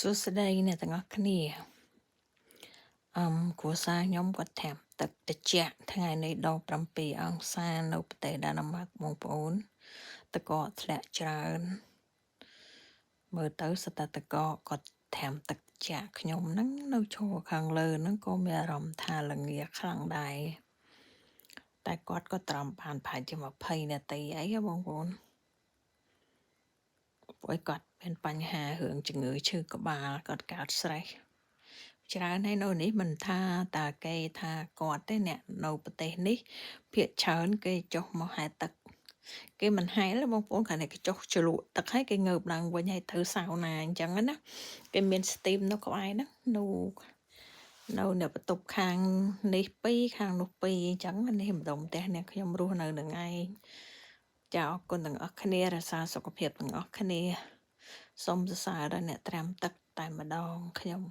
សួស្តីអ្នកទាំងអស់គ្នាគ្រួសារខ្ញុំគាត់ថែមទឹកត្រជាក់ថ្ងៃនេះដង7អង្សានៅប្រទេសដាណឺម៉ាកបងប្អូនទឹកកកធ្លាក់ច្រើនមើលទៅសតតកគាត់ថែមទឹកត្រជាក់ខ្ញុំហ្នឹងនៅឈរខាងលើហ្នឹងក៏មានអារម្មណ៍ថាល្ងាខ្លាំងដែរតែគាត់ក៏ត្រាំបានប្រហែលជា20នាទីអីបងប្អូនព្រោះគាត់មានបញ្ហារឿងជំងឺឈឺក្បាលគាត់កើតស្រេសច្រើនហើយនៅនេះមិនថាតាគេថាគាត់ទេអ្នកនៅប្រទេសនេះភាគច្រើនគេចុះមកហែទឹកគេមិនហែលបងប្អូនគ្រាន់តែគេចុះជ្រលក់ទឹកហើយគេងើបឡើងវិញហើយធ្វើសាវណាអញ្ចឹងណាគេមានស្ទីមនៅក្បែរហ្នឹងនៅបន្ទប់ខាងនេះ2ខាងនោះ2អញ្ចឹងនេះម្ដុំផ្ទះអ្នកខ្ញុំរស់នៅនឹងឯងចាអរគុណទាំងអស់គ្នារក្សាសុខភាពទាំងអស់គ្នាសូមសរសើរដល់អ្នកត្រាំទឹកតែម្ដងខ្ញុំ